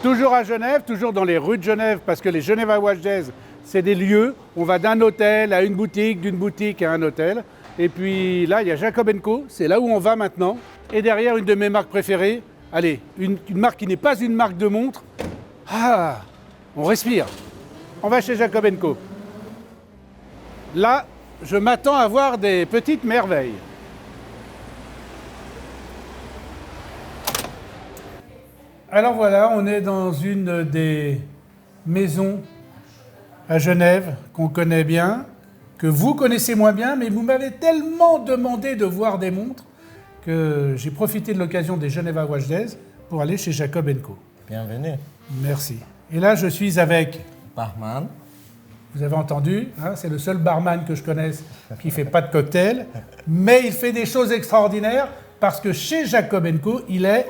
Toujours à Genève, toujours dans les rues de Genève, parce que les Geneva Watch Days, c'est des lieux. On va d'un hôtel à une boutique, d'une boutique à un hôtel. Et puis là, il y a Jacob & Co, c'est là où on va maintenant. Et derrière, une de mes marques préférées, allez, une marque qui n'est pas une marque de montre. Ah, on respire. On va chez Jacob & Co. Là, je m'attends à voir des petites merveilles. Alors voilà, on est dans une des maisons à Genève qu'on connaît bien, que vous connaissez moins bien, mais vous m'avez tellement demandé de voir des montres que j'ai profité de l'occasion des Geneva Watch Days pour aller chez Jacob & Co. Bienvenue. Merci. Et là, je suis avec... Barman. Vous avez entendu, hein, c'est le seul barman que je connaisse qui ne fait pas de cocktail, mais il fait des choses extraordinaires parce que chez Jacob & Co, il est...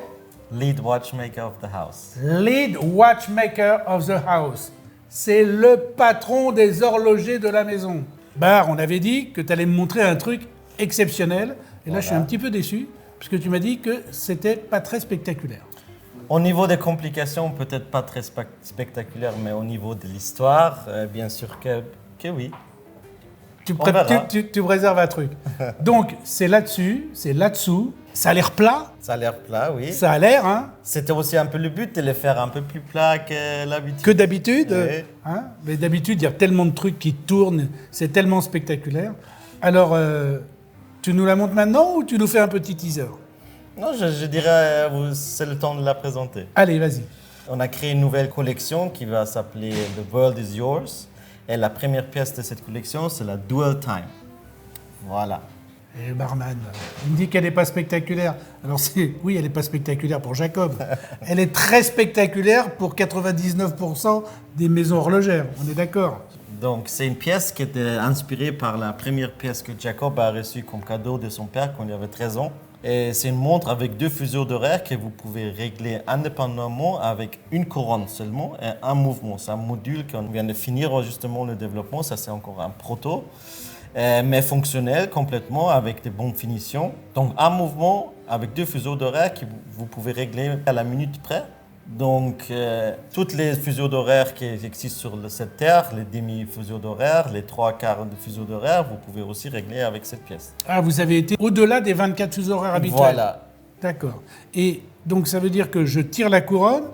Lead watchmaker of the house. Lead watchmaker of the house. C'est le patron des horlogers de la maison. Bar, on avait dit que tu allais me montrer un truc exceptionnel. Et là, je suis un petit peu déçu, parce que tu m'as dit que c'était pas très spectaculaire. Au niveau des complications, peut-être pas très spectaculaire, mais au niveau de l'histoire, bien sûr que oui. Tu me réserves un truc. Donc, c'est là-dessus, c'est là-dessous. Ça a l'air plat. Ça a l'air plat, oui. Ça a l'air, hein. C'était aussi un peu le but de les faire un peu plus plat que l'habitude. Que d'habitude. Oui. Hein, mais d'habitude, il y a tellement de trucs qui tournent, c'est tellement spectaculaire. Alors, tu nous la montres maintenant ou tu nous fais un petit teaser? Non, je dirais, c'est le temps de la présenter. Allez, vas-y. On a créé une nouvelle collection qui va s'appeler The World is Yours. Et la première pièce de cette collection, c'est la Dual Time. Voilà. Et barman, il me dit qu'elle n'est pas spectaculaire. Alors oui, elle n'est pas spectaculaire pour Jacob. Elle est très spectaculaire pour 99% des maisons horlogères. On est d'accord? Donc, c'est une pièce qui était inspirée par la première pièce que Jacob a reçue comme cadeau de son père quand il avait 13 ans. Et c'est une montre avec 2 fuseaux d'horaire que vous pouvez régler indépendamment avec une couronne seulement et un mouvement. C'est un module qu'on vient de finir justement le développement. Ça, c'est encore un proto. Mais fonctionnel complètement avec des bonnes finitions. Donc un mouvement avec 2 fuseaux d'horaire que vous pouvez régler à la minute près. Donc toutes les fuseaux d'horaire qui existent sur cette terre, les demi-fuseaux d'horaire, les 3/4 de fuseaux d'horaire, vous pouvez aussi régler avec cette pièce. Ah, vous avez été au-delà des 24 fuseaux horaires habituels. Voilà. D'accord. Et donc ça veut dire que je tire la couronne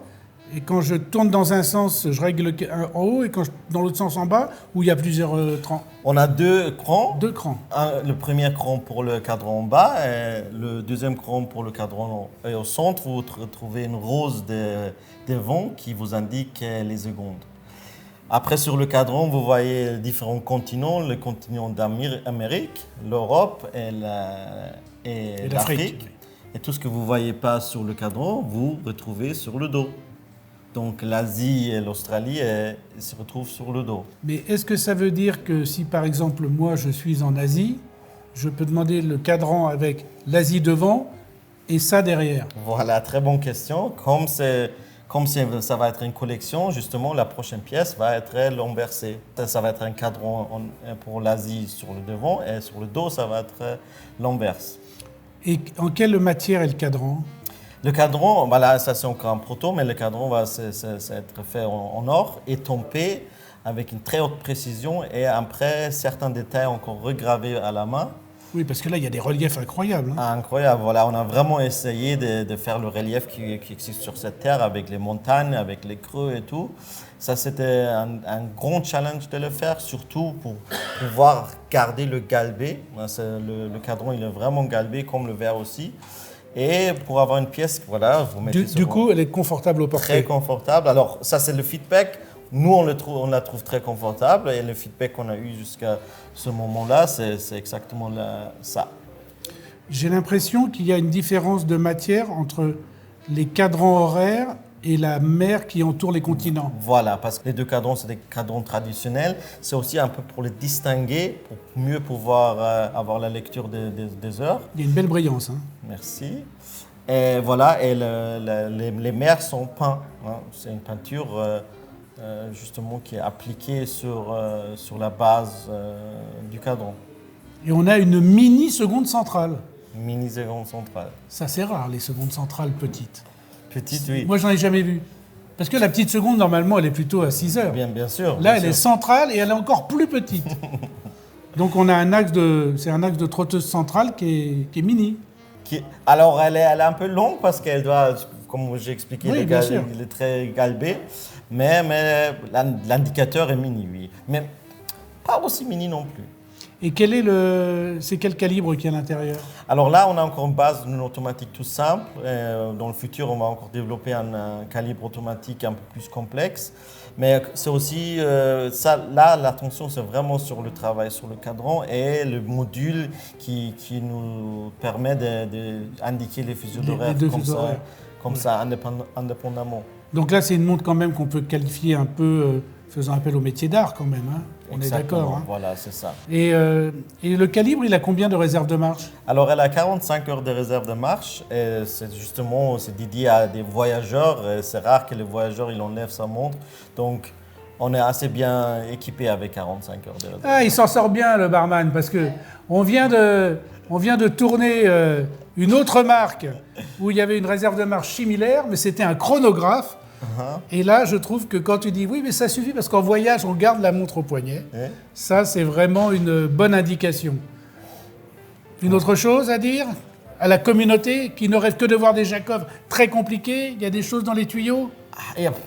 et quand je tourne dans un sens, je règle en haut et quand dans l'autre sens en bas, où il y a plusieurs crans. On a 2 crans. 2 crans. Le premier cran pour le cadran en bas et le deuxième cran pour le cadran au centre. Vous retrouvez une rose de vent qui vous indique les secondes. Après, sur le cadran, vous voyez différents continents. Le continent d'Amérique, l'Europe et l'Afrique. Et tout ce que vous ne voyez pas sur le cadran, vous retrouvez sur le dos. Donc l'Asie et l'Australie se retrouvent sur le dos. Mais est-ce que ça veut dire que si par exemple moi je suis en Asie, je peux demander le cadran avec l'Asie devant et ça derrière? Voilà, très bonne question. Comme ça va être une collection, justement la prochaine pièce va être l'inversé. Ça va être un cadran pour l'Asie sur le devant et sur le dos ça va être l'inverse. Et en quelle matière est le cadran? Le cadran, voilà, ça c'est encore un proto, mais le cadran va être fait en or, étampé avec une très haute précision et après certains détails encore regravés à la main. Oui, parce que là, il y a des reliefs incroyables. Hein. Incroyable, voilà, on a vraiment essayé de faire le relief qui existe sur cette terre avec les montagnes, avec les creux et tout. Ça, c'était un grand challenge de le faire, surtout pour pouvoir garder le galbé. Le cadran, il est vraiment galbé, comme le verre aussi. Et pour avoir une pièce, voilà, vous mettez Du coup, elle est confortable au porter. Très confortable. Alors, ça, c'est le feedback. Nous, on la trouve très confortable. Et le feedback qu'on a eu jusqu'à ce moment-là, c'est exactement ça. J'ai l'impression qu'il y a une différence de matière entre les cadrans horaires et la mer qui entoure les continents. Voilà, parce que les 2 cadrans, c'est des cadrans traditionnels. C'est aussi un peu pour les distinguer, pour mieux pouvoir avoir la lecture des heures. Il y a une belle brillance. Hein. Merci. Et voilà, et les mers sont peints. Hein. C'est une peinture justement qui est appliquée sur la base du cadran. Et on a une mini seconde centrale. Mini seconde centrale. Ça, c'est rare, les secondes centrales petites. Petite, oui. Moi, j'en ai jamais vu. Parce que la petite seconde, normalement, elle est plutôt à 6 heures. Bien sûr. Là, bien elle sûr. est centrale et elle est encore plus petite. Donc, on a c'est un axe de trotteuse centrale qui est mini. Alors, elle est un peu longue parce qu'elle doit, comme j'ai expliqué, Oui, bien sûr. il est très galbé. Mais l'indicateur est mini, oui. Mais pas aussi mini non plus. Et c'est quel calibre qui est à l'intérieur? Alors là, on a encore une base d'une automatique tout simple. Dans le futur, on va encore développer un calibre automatique un peu plus complexe. Mais c'est aussi, là, l'attention, c'est vraiment sur le travail, sur le cadran et le module qui nous permet d'indiquer les fuseaux d'horaire comme ça, indépendamment. Donc là, c'est une montre quand même qu'on peut qualifier un peu faisant appel au métier d'art quand même. Hein. On est d'accord. Hein. Voilà, c'est ça. Et le calibre, il a combien de réserves de marche? Alors, elle a 45 heures de réserve de marche. Et c'est dédié à des voyageurs. C'est rare que les voyageurs ils enlèvent sa montre. Donc, on est assez bien équipé avec 45 heures de réserve. Ah, il s'en sort bien, le barman, parce que on vient de tourner une autre marque où il y avait une réserve de marche similaire, mais c'était un chronographe. Et là, je trouve que quand tu dis oui, mais ça suffit parce qu'en voyage, on garde la montre au poignet, ça, c'est vraiment une bonne indication. Une autre chose à dire à la communauté qui ne rêve que de voir des Jacob très compliqués? Il y a des choses dans les tuyaux?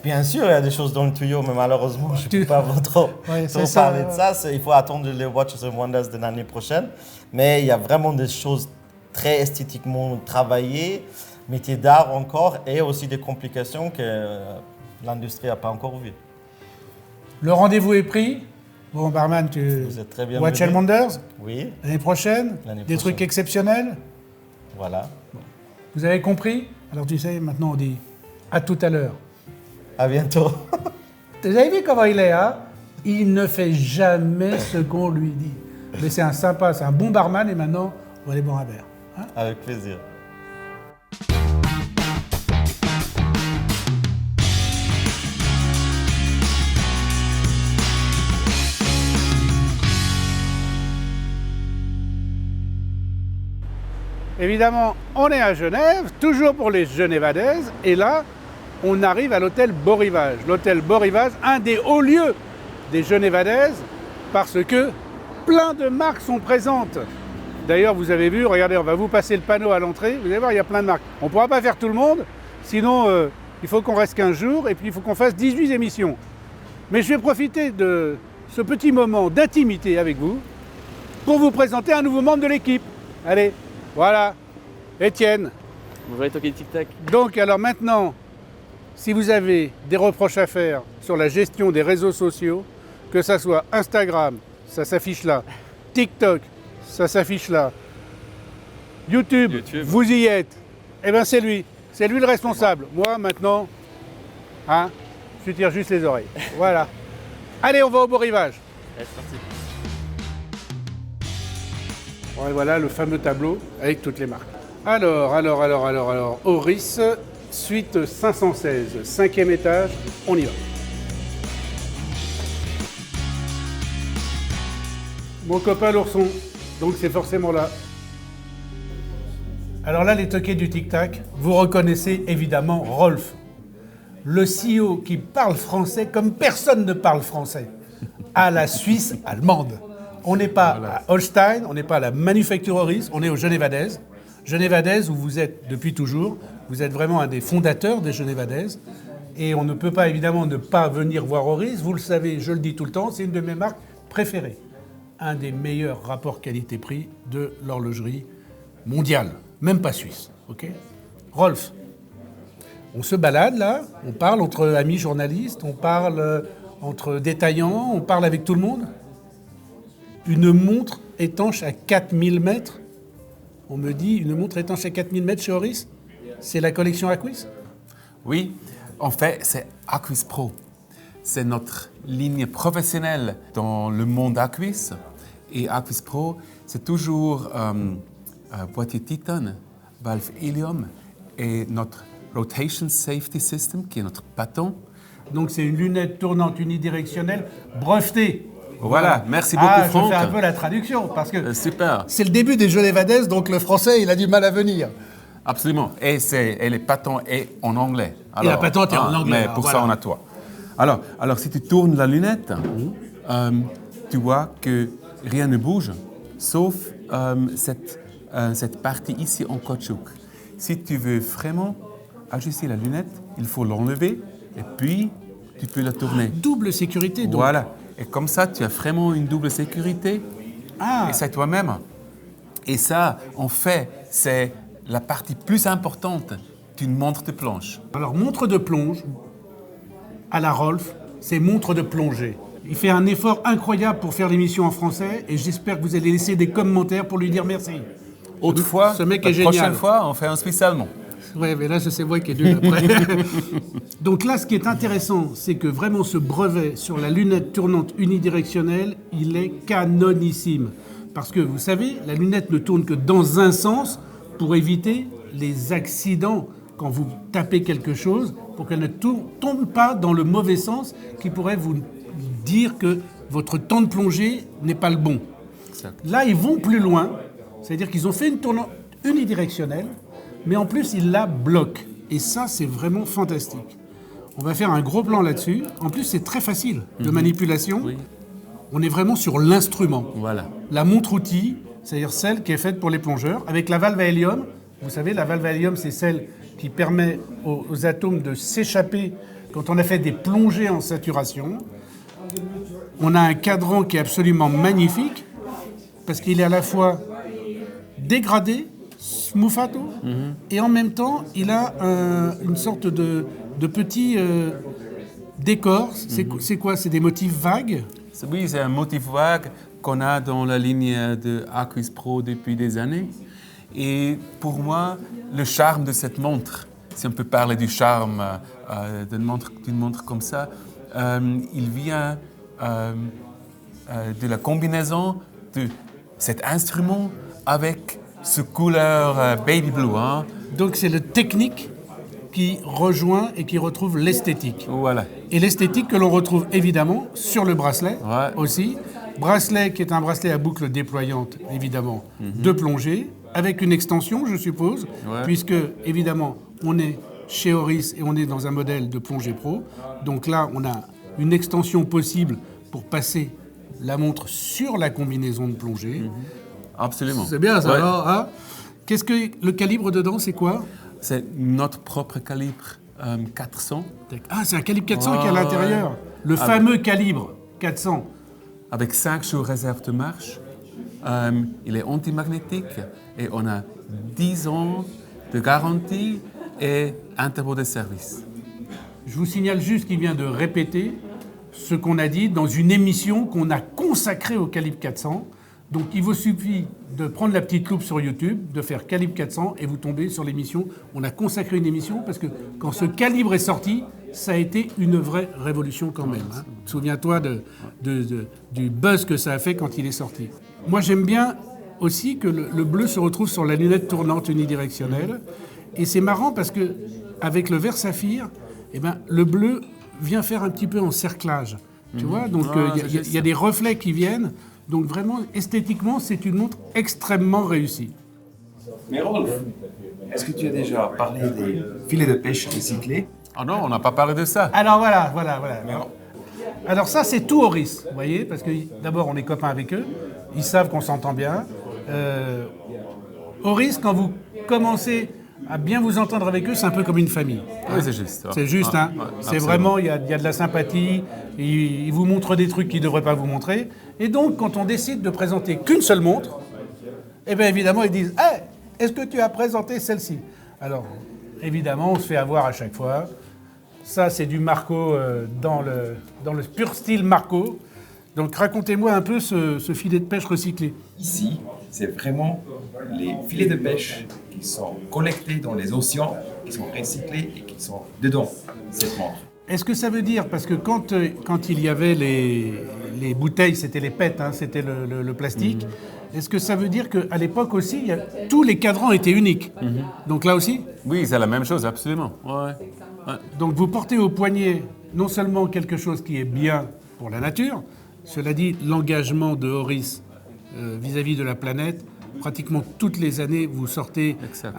Bien sûr, il y a des choses dans le tuyau, mais malheureusement, je ne peux pas trop parler de ça. Il faut attendre les Watches and Wonders de l'année prochaine. Mais il y a vraiment des choses très esthétiquement travaillées, métier d'art encore, et aussi des complications que l'industrie n'a pas encore vues. Le rendez-vous est pris. Bon, barman, Vous êtes très bien Watches and Wonders? Oui. L'année prochaine? Des trucs exceptionnels? Voilà. Vous avez compris? Alors tu sais, maintenant on dit à tout à l'heure. À bientôt. Vous avez vu comment il est, hein? Il ne fait jamais ce qu'on lui dit. Mais c'est un sympa, c'est un bon barman et maintenant, on va aller boire un verre. Hein? Avec plaisir. Évidemment, on est à Genève, toujours pour les Genevadaises, et là, on arrive à l'hôtel Beau Rivage. L'hôtel Beau Rivage, un des hauts lieux des Genevadaises, parce que plein de marques sont présentes. D'ailleurs, vous avez vu, regardez, on va vous passer le panneau à l'entrée, vous allez voir, il y a plein de marques. On ne pourra pas faire tout le monde, sinon il faut qu'on reste 15 jours, et puis il faut qu'on fasse 18 émissions. Mais je vais profiter de ce petit moment d'intimité avec vous, pour vous présenter un nouveau membre de l'équipe. Allez, voilà, Étienne. Bonjour, Toki Tic Tac. Donc, alors maintenant, si vous avez des reproches à faire sur la gestion des réseaux sociaux, que ça soit Instagram, ça s'affiche là, TikTok, ça s'affiche là, YouTube, vous y êtes, eh bien c'est lui le responsable. Moi maintenant, hein, je tire juste les oreilles. Voilà. Allez, on va au Beau Rivage. Allez, c'est parti. Bon, et voilà le fameux tableau avec toutes les marques. Alors, Oris, suite 516, 5e étage, on y va. Mon copain l'ourson, donc c'est forcément là. Alors là, les toqués du tic-tac, vous reconnaissez évidemment Rolf, le CEO qui parle français comme personne ne parle français, à la Suisse allemande. On n'est pas à Holstein, on n'est pas à la Manufacture Oris, on est aux Genevadaises. Genevadaises où vous êtes depuis toujours, vous êtes vraiment un des fondateurs des Genevadaises. Et on ne peut pas évidemment ne pas venir voir Oris, vous le savez, je le dis tout le temps, c'est une de mes marques préférées. Un des meilleurs rapports qualité-prix de l'horlogerie mondiale, même pas suisse. Ok ? Rolf, on se balade là, on parle entre amis journalistes, on parle entre détaillants, on parle avec tout le monde. Une montre étanche à 4000 mètres. On me dit, une montre étanche à 4000 mètres chez Oris, c'est la collection Aquis ? Oui, en fait, c'est Aquis Pro. C'est notre ligne professionnelle dans le monde Aquis. Et Aquis Pro, c'est toujours boîtier titane, valve hélium et notre Rotation Safety System, qui est notre bâton. Donc c'est une lunette tournante unidirectionnelle brevetée. Voilà, merci beaucoup Franck. Je fais un peu la traduction parce que super. C'est le début des Genevadaises, donc le français il a du mal à venir. Absolument. Et les patents est en anglais. Et la patente est en anglais. Mais alors, pour voilà. ça, on a toi. Alors, si tu tournes la lunette, tu vois que rien ne bouge, sauf cette partie ici en caoutchouc. Si tu veux vraiment ajuster la lunette, il faut l'enlever et puis tu peux la tourner. Double sécurité, donc. Voilà. Et comme ça, tu as vraiment une double sécurité. Ah, Et c'est toi-même. Et ça, en fait, c'est la partie plus importante d'une montre de planche. alors montre de plonge, à la Rolf, c'est montre de plongée. Il fait un effort incroyable pour faire l'émission en français et j'espère que vous allez laisser des commentaires pour lui dire merci. Autrefois, Ce mec la est génial. prochaine fois, on fait un suisse allemand. Ouais, mais là, c'est moi qui ai dû après. Donc là, ce qui est intéressant, c'est que vraiment ce brevet sur la lunette tournante unidirectionnelle, il est canonissime. Parce que vous savez, la lunette ne tourne que dans un sens pour éviter les accidents quand vous tapez quelque chose, pour qu'elle ne tombe pas dans le mauvais sens qui pourrait vous dire que votre temps de plongée n'est pas le bon. Exact. Là, ils vont plus loin, c'est-à-dire qu'ils ont fait une tournante unidirectionnelle, mais en plus, ils la bloquent. Et ça, c'est vraiment fantastique. On va faire un gros plan là-dessus. En plus, c'est très facile de manipulation. Oui. On est vraiment sur l'instrument. Voilà. La montre-outil, c'est-à-dire celle qui est faite pour les plongeurs, avec la valve à hélium. Vous savez, la valve à hélium, c'est celle qui permet aux atomes de s'échapper quand on a fait des plongées en saturation. On a un cadran qui est absolument magnifique, parce qu'il est à la fois dégradé, smoofato, et en même temps, il a une sorte de petit décor. C'est quoi? C'est des motifs vagues? Oui, c'est un motif vague qu'on a dans la ligne de Aquis Pro depuis des années. Et pour moi, le charme de cette montre, si on peut parler du charme d'une montre comme ça, il vient de la combinaison de cet instrument avec ce couleur baby blue. Hein. Donc c'est le technique qui rejoint et qui retrouve l'esthétique. Voilà. Et l'esthétique que l'on retrouve évidemment sur le bracelet Ouais. aussi. Bracelet qui est un bracelet à boucle déployante, évidemment, de plongée, avec une extension, je suppose, Ouais. puisque, évidemment, on est chez Oris et on est dans un modèle de plongée pro. Donc là, on a une extension possible pour passer la montre sur la combinaison de plongée. Absolument. C'est bien ça, Ouais. alors, hein. Qu'est-ce que le calibre dedans, c'est quoi? C'est notre propre calibre 400 Ah, c'est un calibre 400 qui est à Ouais. l'intérieur. Le fameux calibre 400. avec 5 jours réserve de marche. Il est antimagnétique et on a 10 ans de garantie et intervalle de service. Je vous signale juste qu'il vient de répéter ce qu'on a dit dans une émission qu'on a consacrée au calibre 400. Donc il vous suffit de prendre la petite loupe sur YouTube, de faire calibre 400 et vous tombez sur l'émission. On a consacré une émission parce que quand ce calibre est sorti, ça a été une vraie révolution quand même. Hein. Souviens-toi du buzz que ça a fait quand il est sorti. Moi j'aime bien aussi que le bleu se retrouve sur la lunette tournante unidirectionnelle. Et c'est marrant parce que avec le vert saphir, eh ben, le bleu vient faire un petit peu encerclage. Tu vois, donc il y a des reflets qui viennent. Donc vraiment, esthétiquement, c'est une montre extrêmement réussie. Mais Rolf, est-ce que tu as déjà parlé des filets de pêche recyclés? Ah non, on n'a pas parlé de ça. Alors voilà. Alors ça, c'est tout Oris, vous voyez, parce que d'abord, on est copains avec eux. Ils savent qu'on s'entend bien. Oris, quand vous commencez à bien vous entendre avec eux, c'est un peu comme une famille. Oui, c'est juste. C'est juste, hein. Ouais, C'est absolument. vraiment, il y a de la sympathie, ils vous montrent des trucs qu'ils ne devraient pas vous montrer. Et donc, quand on décide de présenter qu'une seule montre, eh bien évidemment, ils disent hey, est-ce que tu as présenté celle-ci? Alors, évidemment, on se fait avoir à chaque fois. Ça, c'est du Marco dans le pur style Marco. Donc, racontez-moi un peu ce filet de pêche recyclé. Ici, c'est vraiment les filets de pêche qui sont collectés dans les océans, qui sont recyclés et qui sont dedans, cette montre. Est-ce que ça veut dire, parce que quand il y avait les bouteilles, c'était les PET, hein, c'était le plastique, est-ce que ça veut dire qu'à l'époque aussi, tous les cadrans étaient uniques? Donc là aussi? Oui, c'est la même chose, absolument. Ouais. Ouais. Donc vous portez au poignet non seulement quelque chose qui est bien pour la nature, cela dit, l'engagement de Oris vis-à-vis de la planète pratiquement toutes les années, vous sortez Exact.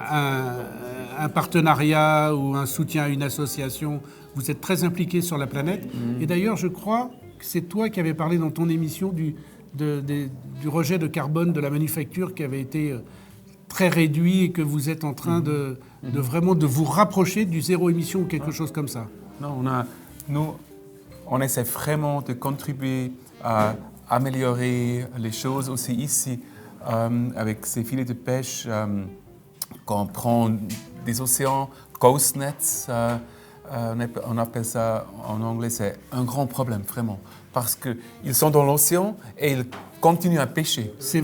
un partenariat ou un soutien à une association. Vous êtes très impliqué sur la planète. Et d'ailleurs, je crois que c'est toi qui avais parlé dans ton émission du rejet de carbone de la manufacture qui avait été très réduit et que vous êtes en train de vraiment de vous rapprocher du zéro émission ou quelque chose comme ça. Non, on essaie vraiment de contribuer à améliorer les choses aussi ici avec ces filets de pêche. Quand on prend des océans, ghost nets, on appelle ça en anglais, c'est un grand problème vraiment. Parce qu'ils sont dans l'océan et ils continuent à pêcher. C'est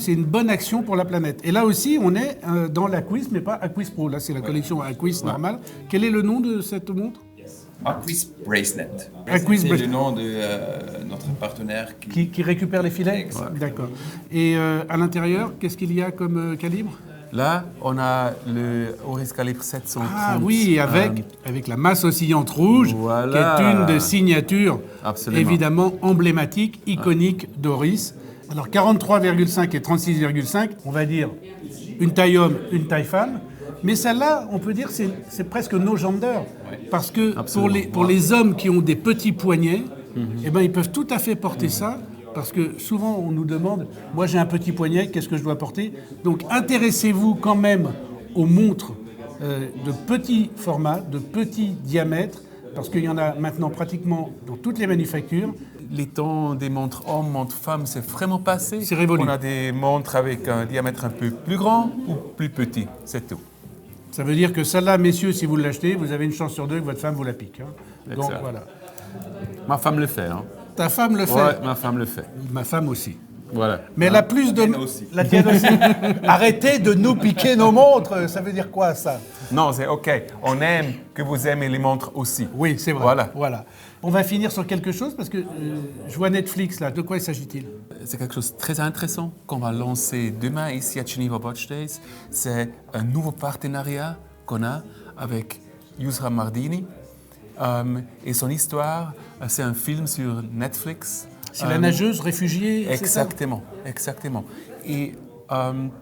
une bonne action pour la planète. Et là aussi, on est dans l'Aquis, mais pas Aquis Pro. Là, c'est la collection Aquis normale. Quel est le nom de cette montre? Aquis Bracelet. Aquis C'est Bracelet. le nom de notre partenaire Qui récupère les filets? Exact. D'accord. Et à l'intérieur, qu'est-ce qu'il y a comme calibre? Là, on a le Oris calibre 730. Ah oui, avec la masse oscillante rouge, Voilà. qui est une des signatures Absolument. évidemment emblématiques, iconiques d'Oris. Alors 43,5 et 36,5, on va dire une taille homme, une taille femme. Mais celle-là, on peut dire c'est presque no gender. Parce que pour les hommes qui ont des petits poignets, eh ben, ils peuvent tout à fait porter ça. Parce que souvent, on nous demande, moi j'ai un petit poignet, qu'est-ce que je dois porter? Donc intéressez-vous quand même aux montres de petit format, de petit diamètre, parce qu'il y en a maintenant pratiquement dans toutes les manufactures. Les temps des montres hommes, montres femmes, c'est vraiment passé. C'est révolu. On a des montres avec un diamètre un peu plus grand ou plus petit, c'est tout. Ça veut dire que celle-là, messieurs, si vous l'achetez, vous avez une chance sur deux que votre femme vous la pique. Hein. Donc Exact. voilà. Ma femme le fait. Hein. Ta femme le fait. Ouais, ma femme le fait. Ma femme aussi. Voilà. Mais elle a plus de... La tienne aussi. Arrêtez de nous piquer nos montres. Ça veut dire quoi, ça? Non, c'est OK. On aime que vous aimez les montres aussi. Oui, c'est vrai. Voilà. On va finir sur quelque chose parce que je vois Netflix là. De quoi s'agit-il? C'est quelque chose de très intéressant qu'on va lancer demain ici à Geneva Watch Days. C'est un nouveau partenariat qu'on a avec Yusra Mardini. Et son histoire, c'est un film sur Netflix. C'est la nageuse réfugiée, Exactement. Et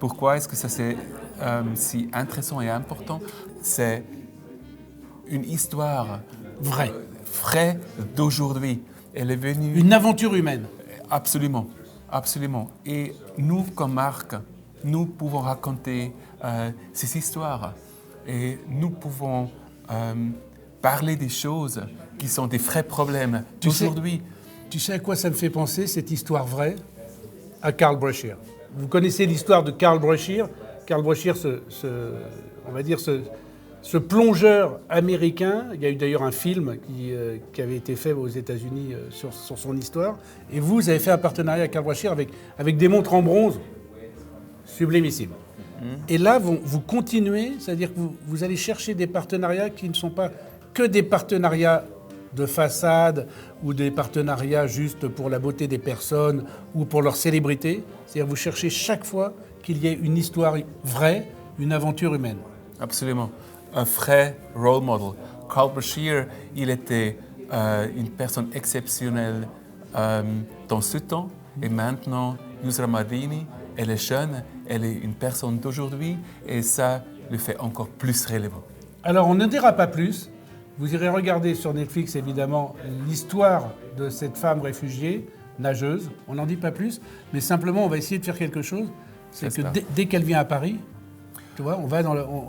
pourquoi est-ce que ça c'est si intéressant et important? C'est une histoire vraie d'aujourd'hui. Elle est venue... Une aventure humaine. Absolument. Et nous, comme marque, nous pouvons raconter ces histoires. Et nous pouvons parler des choses qui sont des vrais problèmes d'aujourd'hui. Tu sais à quoi ça me fait penser, cette histoire vraie? À Carl Brashear. Vous connaissez l'histoire de Carl Brashear? Carl Brashear, ce plongeur américain, il y a eu d'ailleurs un film qui avait été fait aux États-Unis sur son histoire. Et vous avez fait un partenariat avec Carl Brashear avec des montres en bronze sublimissimes. Et là, vous continuez, c'est-à-dire que vous allez chercher des partenariats qui ne sont pas que des partenariats de façade ou des partenariats juste pour la beauté des personnes ou pour leur célébrité. C'est-à-dire que vous cherchez chaque fois qu'il y ait une histoire vraie, une aventure humaine. Absolument. Un vrai role model. Carl Brashear, il était une personne exceptionnelle dans ce temps. Et maintenant, Yusra Mardini, elle est jeune, elle est une personne d'aujourd'hui. Et ça le fait encore plus relevant. Alors, on ne dira pas plus. Vous irez regarder sur Netflix, évidemment, l'histoire de cette femme réfugiée, nageuse. On n'en dit pas plus, mais simplement, on va essayer de faire quelque chose. C'est que dès qu'elle vient à Paris, tu vois, on va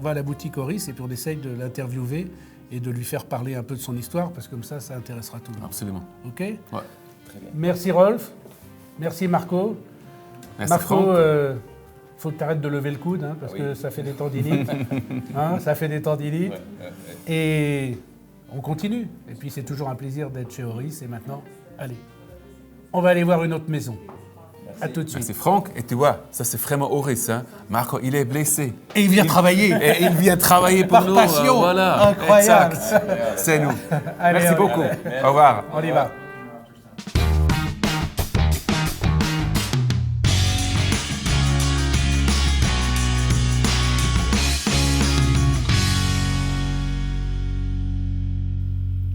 à la boutique Oris et puis on essaye de l'interviewer et de lui faire parler un peu de son histoire, parce que comme ça intéressera tout le monde. Absolument. OK? Ouais. Très bien. Merci Rolf. Merci Marco. Merci Marco, Franck. faut que tu arrêtes de lever le coude, parce que ça fait des tendinites. Ça fait des tendinites. Et on continue. Et puis c'est toujours un plaisir d'être chez Oris. Et maintenant, allez, on va aller voir une autre maison. À tout de suite. Merci Franck. Et tu vois, ça c'est vraiment Oris. Hein. Marco, il est blessé. Et il vient travailler. Et il vient travailler pour Par nous. passion. Voilà. Incroyable. Exact. C'est nous. Allez, Merci beaucoup. Au revoir. On y va.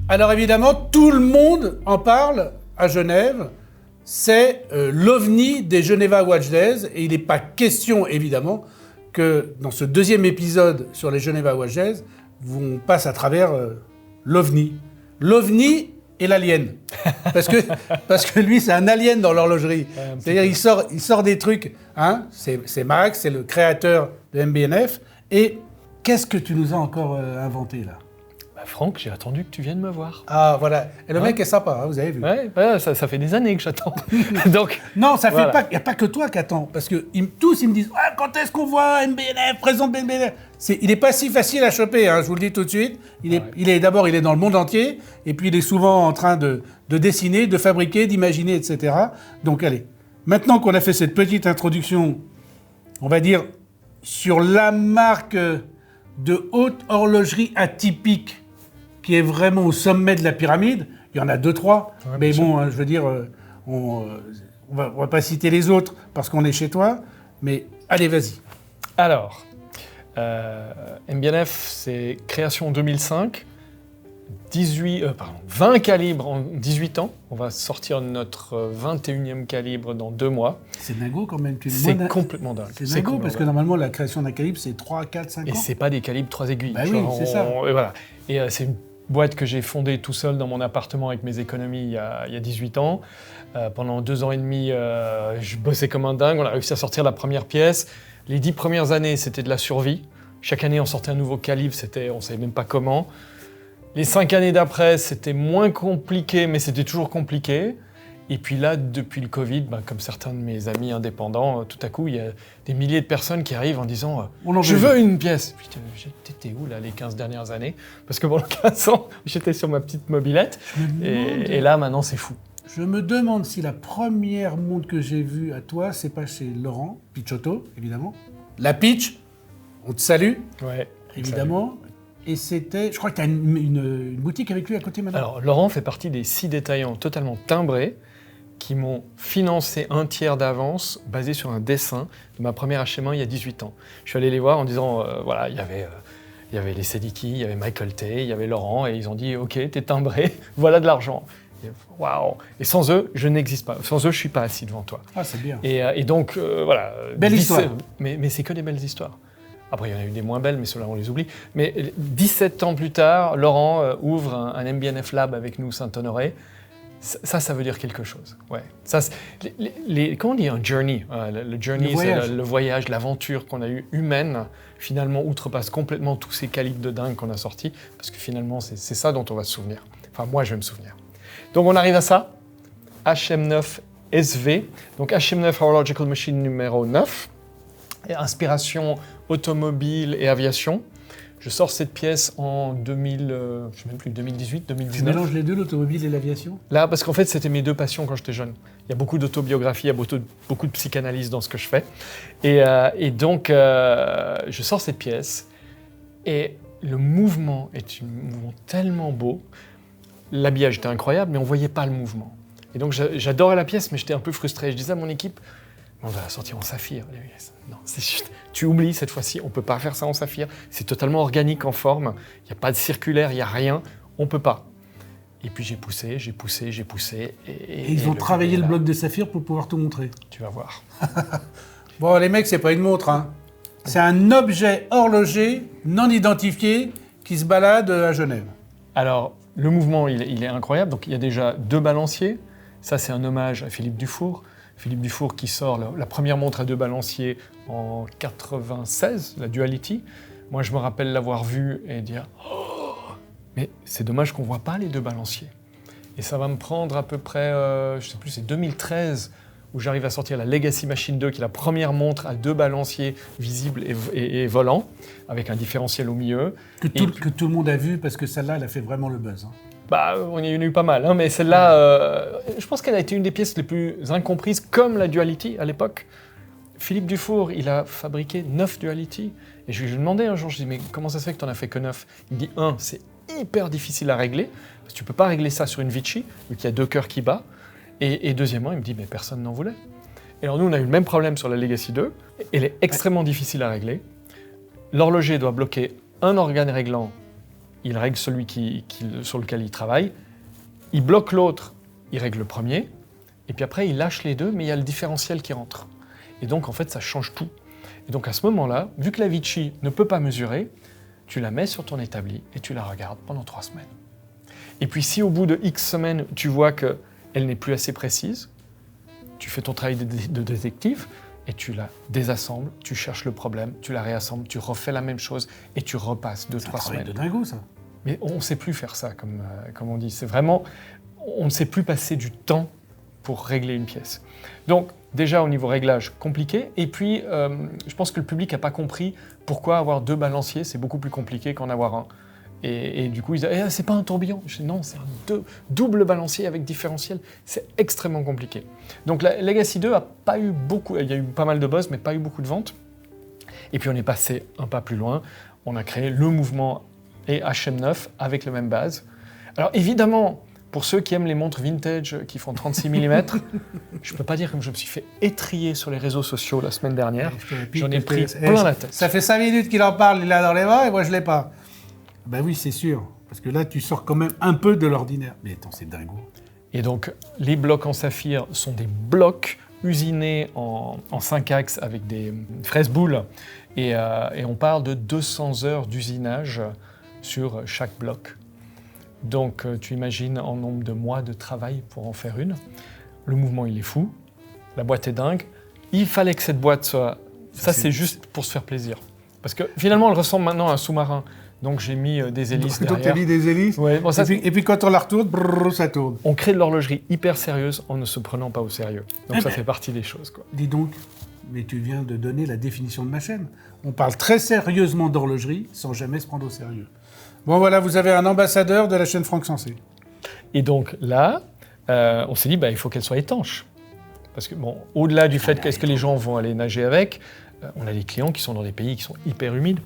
Alors évidemment, tout le monde en parle à Genève. c'est l'OVNI des Geneva Watch Days. Et il n'est pas question, évidemment, que dans ce deuxième épisode sur les Geneva Watch Days, on passe à travers l'OVNI. L'OVNI et l'alien. Parce que lui, c'est un alien dans l'horlogerie. C'est-à-dire, il sort des trucs. Hein, c'est Max, c'est le créateur de MBNF. Et qu'est-ce que tu nous as encore inventé, là ? Franck, j'ai attendu que tu viennes me voir. Ah, voilà. Et le mec est sympa, hein, vous avez vu. Ouais, ça fait des années que j'attends. Donc, non, ça fait voilà. pas. Il n'y a pas que toi qui attends. Parce que tous, ils me disent quand est-ce qu'on voit MBNF, présente MBNF. Il n'est pas si facile à choper, hein, je vous le dis tout de suite. Il est d'abord dans le monde entier. Et puis, il est souvent en train de dessiner, de fabriquer, d'imaginer, etc. Donc, allez. Maintenant qu'on a fait cette petite introduction, on va dire, sur la marque de haute horlogerie atypique qui est vraiment au sommet de la pyramide. Il y en a 2-3, ouais, mais bon, hein, je veux dire, on va pas citer les autres parce qu'on est chez toi, mais allez, vas-y. Alors, MBNF, c'est création en 2005, 20 calibres en 18 ans. On va sortir notre 21e calibre dans 2 mois. C'est dingo quand même. C'est complètement dingue. C'est dingo parce que normalement, la création d'un calibre, c'est 3, 4, 5 ans. Et c'est pas des calibres 3 aiguilles. Bah oui, c'est ça. Et voilà. Et c'est une boîte que j'ai fondée tout seul dans mon appartement avec mes économies il y a 18 ans. Pendant 2 ans et demi, je bossais comme un dingue. On a réussi à sortir la première pièce. Les 10 premières années, c'était de la survie. Chaque année, on sortait un nouveau calibre. On ne savait même pas comment. Les 5 années d'après, c'était moins compliqué, mais c'était toujours compliqué. Et puis là, depuis le Covid, comme certains de mes amis indépendants, tout à coup, il y a des milliers de personnes qui arrivent en disant « Je veux une pièce !» T'étais où, là, les 15 dernières années ? Parce que pendant 15 ans, j'étais sur ma petite mobilette. Et là, maintenant, c'est fou. Je me demande si la première montre que j'ai vue à toi, c'est pas chez Laurent Pichotto, évidemment. La Pitch, on te salue, ouais, évidemment. Et c'était, je crois que tu as une boutique avec lui à côté, madame. Alors, Laurent fait partie des 6 détaillants totalement timbrés qui m'ont financé un tiers d'avance basé sur un dessin de ma première HM1 il y a 18 ans. Je suis allé les voir en disant, voilà, il y avait les Sediki, il y avait Michael Tay, il y avait Laurent, et ils ont dit, OK, t'es timbré, voilà de l'argent. Waouh! Et sans eux, je n'existe pas. Sans eux, je ne suis pas assis devant toi. Ah, c'est bien. Et donc, voilà. Belle histoire. Mais c'est que des belles histoires. Après, il y en a eu des moins belles, mais ceux-là, on les oublie. Mais 17 ans plus tard, Laurent ouvre un MBNF Lab avec nous, Saint-Honoré. Ça veut dire quelque chose. Ouais. Ça, comment on dit un journey? Le journey, c'est le voyage, l'aventure qu'on a eue humaine, finalement, outrepasse complètement tous ces calibres de dingue qu'on a sortis, parce que finalement, c'est ça dont on va se souvenir. Enfin, moi, je vais me souvenir. Donc, on arrive à ça. HM9 SV. Donc, HM9 Horological Machine numéro 9. Et inspiration automobile et aviation. Je sors cette pièce en 2018, 2019. Tu mélanges les deux, l'automobile et l'aviation ? Là, parce qu'en fait, c'était mes 2 passions quand j'étais jeune. Il y a beaucoup d'autobiographie, il y a beaucoup de psychanalyse dans ce que je fais. Et donc, je sors cette pièce et le mouvement est un mouvement tellement beau. L'habillage était incroyable, mais on ne voyait pas le mouvement. Et donc, j'adorais la pièce, mais j'étais un peu frustré. Je disais à mon équipe, on va la sortir en saphir. Non, c'est juste, tu oublies cette fois-ci, on ne peut pas faire ça en saphir. C'est totalement organique en forme. Il n'y a pas de circulaire, il n'y a rien. On ne peut pas. Et puis j'ai poussé. Et ils ont travaillé le bloc de saphir pour pouvoir tout montrer. Tu vas voir. Bon, les mecs, c'est pas une montre, hein. C'est un objet horloger non identifié qui se balade à Genève. Alors, le mouvement, il est incroyable. Donc, il y a déjà 2 balanciers. Ça, c'est un hommage à Philippe Dufour. Philippe Dufour qui sort la première montre à 2 balanciers en 96, la Duality. Moi, je me rappelle l'avoir vue et dire « Oh, mais c'est dommage qu'on ne voit pas les 2 balanciers ». Et ça va me prendre à peu près, je ne sais plus, c'est 2013 où j'arrive à sortir la Legacy Machine 2, qui est la première montre à 2 balanciers visibles et volants, avec un différentiel au milieu. Que tout le monde a vu, parce que celle-là, elle a fait vraiment le buzz. Hein. Bah, on y en a eu pas mal, hein, mais celle-là, je pense qu'elle a été une des pièces les plus incomprises, comme la Duality à l'époque. Philippe Dufour, il a fabriqué 9 Duality. Et je lui ai demandé un jour, je lui ai dit, mais comment ça se fait que tu en as fait que 9 ? Il me dit, c'est hyper difficile à régler, parce que tu ne peux pas régler ça sur une Vichy, vu qu'il y a 2 cœurs qui battent. Et deuxièmement, il me dit, mais personne n'en voulait. Et alors nous, on a eu le même problème sur la Legacy 2. Elle est extrêmement difficile à régler. L'horloger doit bloquer un organe réglant. Il règle celui sur lequel il travaille. Il bloque l'autre, il règle le premier. Et puis après, il lâche les deux, mais il y a le différentiel qui rentre. Et donc, en fait, ça change tout. Et donc, à ce moment-là, vu que la Vichy ne peut pas mesurer, tu la mets sur ton établi et tu la regardes pendant 3 semaines. Et puis, si au bout de X semaines, tu vois qu'elle n'est plus assez précise, tu fais ton travail de détective et tu la désassembles, tu cherches le problème, tu la réassembles, tu refais la même chose et tu repasses 2-3 semaines. C'est de dingo, ça. Mais on ne sait plus faire ça, comme on dit. C'est vraiment... On ne sait plus passer du temps pour régler une pièce. Donc, déjà, au niveau réglage, compliqué. Et puis, je pense que le public n'a pas compris pourquoi avoir 2 balanciers, c'est beaucoup plus compliqué qu'en avoir un. Et du coup, ils disent c'est pas un tourbillon. Je dis non, c'est un double balancier avec différentiel. C'est extrêmement compliqué. Donc, la Legacy 2 a pas eu beaucoup... Il y a eu pas mal de buzz, mais pas eu beaucoup de ventes. Et puis, on est passé un pas plus loin. On a créé le mouvement et HM9 avec la même base. Alors, évidemment... Pour ceux qui aiment les montres vintage qui font 36 mm, je ne peux pas dire que je me suis fait étriller sur les réseaux sociaux la semaine dernière. J'en ai pris plein la tête. Ça fait 5 minutes qu'il en parle, il l'a dans les bras et moi je ne l'ai pas. Ben oui, c'est sûr. Parce que là, tu sors quand même un peu de l'ordinaire. Mais attends, c'est dingo. Et donc, les blocs en saphir sont des blocs usinés en 5 axes avec des fraises boules. Et on parle de 200 heures d'usinage sur chaque bloc. Donc, tu imagines en nombre de mois de travail pour en faire une. Le mouvement, il est fou. La boîte est dingue. Il fallait que cette boîte soit... Ça, c'est juste pour se faire plaisir. Parce que finalement, elle ressemble maintenant à un sous-marin. Donc, j'ai mis des hélices derrière. Donc, tu as mis des hélices. Ouais, bon, ça, et puis, quand on la retourne, brrr, ça tourne. On crée de l'horlogerie hyper sérieuse en ne se prenant pas au sérieux. Donc, ça fait partie des choses, quoi. Dis donc, mais tu viens de donner la définition de ma chaîne. On parle très sérieusement d'horlogerie sans jamais se prendre au sérieux. Bon voilà, vous avez un ambassadeur de la chaîne Franck Sensé. Et donc là, on s'est dit, il faut qu'elle soit étanche. Parce que, bon, au-delà du fait qu'est-ce que les gens vont aller nager avec, on a des clients qui sont dans des pays qui sont hyper humides.